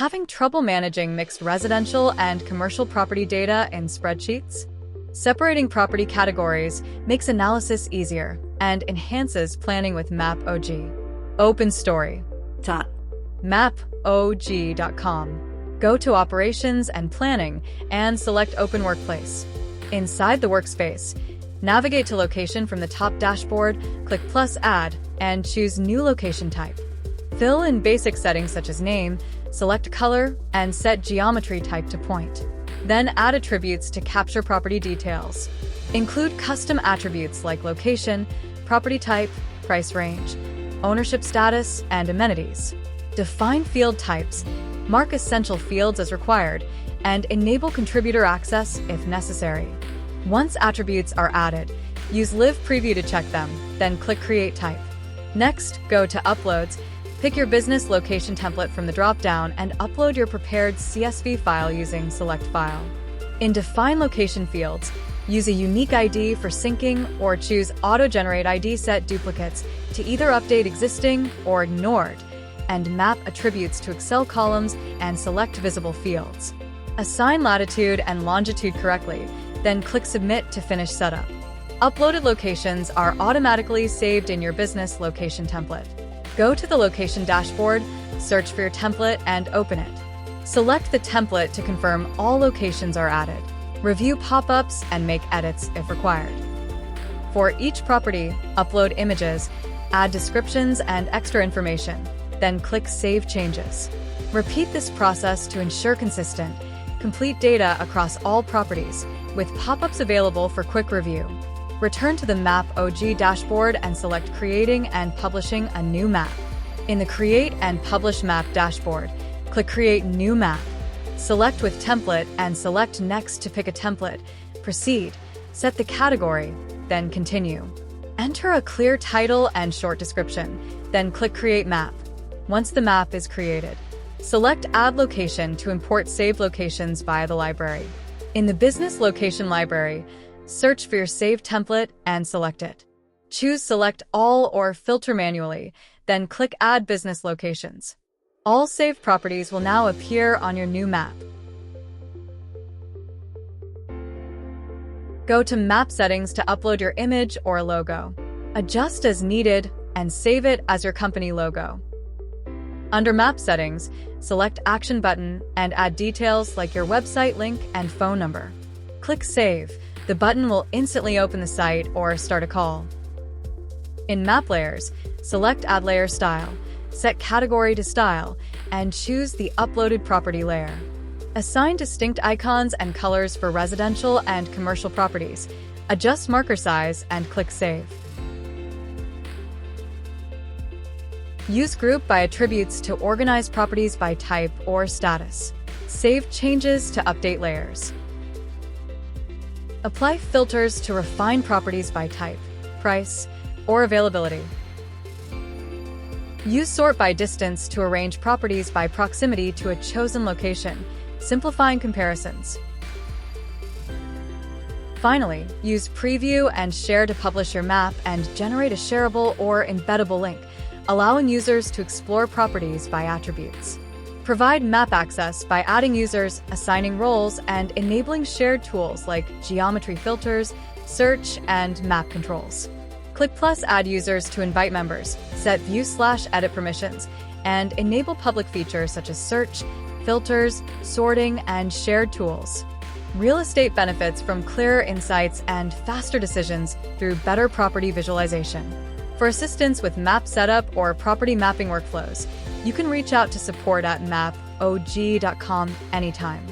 Having trouble managing mixed residential and commercial property data in spreadsheets? Separating property categories makes analysis easier and enhances planning with MAPOG. Open Story. MAPOG.com. Go to Operations and Planning and select Open Workplace. Inside the workspace, navigate to Location from the top dashboard, click plus Add, and choose New Location Type. Fill in basic settings such as name, select color, and set geometry type to point. Then add attributes to capture property details. Include custom attributes like location, property type, price range, ownership status, and amenities. Define field types, mark essential fields as required, and enable contributor access if necessary. Once attributes are added, use Live Preview to check them, then click Create Type. Next, go to Uploads. Pick your business location template from the drop-down and upload your prepared CSV file using Select File. In Define Location fields, use a unique ID for syncing or choose Auto-Generate ID Set duplicates to either update existing or ignored, and map attributes to Excel columns and select visible fields. Assign latitude and longitude correctly, then click Submit to finish setup. Uploaded locations are automatically saved in your business location template. Go to the location dashboard, search for your template, and open it. Select the template to confirm all locations are added. Review pop-ups and make edits if required. For each property, upload images, add descriptions and extra information, then click Save Changes. Repeat this process to ensure consistent, complete data across all properties, with pop-ups available for quick review. Return to the MAPOG dashboard and select Creating and Publishing a new map. In the Create and Publish Map dashboard, click Create New Map. Select with Template and select Next to pick a template. Proceed. Set the category, then Continue. Enter a clear title and short description, then click Create Map. Once the map is created, select Add Location to import saved locations via the library. In the Business Location library, search for your saved template and select it. Choose Select All or Filter manually, then click Add Business Locations. All saved properties will now appear on your new map. Go to Map Settings to upload your image or logo. Adjust as needed and save it as your company logo. Under Map Settings, select Action button and add details like your website link and phone number. Click Save. The button will instantly open the site or start a call. In Map Layers, select Add Layer Style, set Category to Style, and choose the uploaded property layer. Assign distinct icons and colors for residential and commercial properties. Adjust marker size and click Save. Use Group by Attributes to organize properties by type or status. Save changes to update layers. Apply filters to refine properties by type, price, or availability. Use Sort by Distance to arrange properties by proximity to a chosen location, simplifying comparisons. Finally, use Preview and Share to publish your map and generate a shareable or embeddable link, allowing users to explore properties by attributes. Provide map access by adding users, assigning roles, and enabling shared tools like geometry filters, search, and map controls. Click plus Add users to invite members, set view/edit permissions, and enable public features such as search, filters, sorting, and shared tools. Real estate benefits from clearer insights and faster decisions through better property visualization. For assistance with map setup or property mapping workflows, you can reach out to support@mapog.com anytime.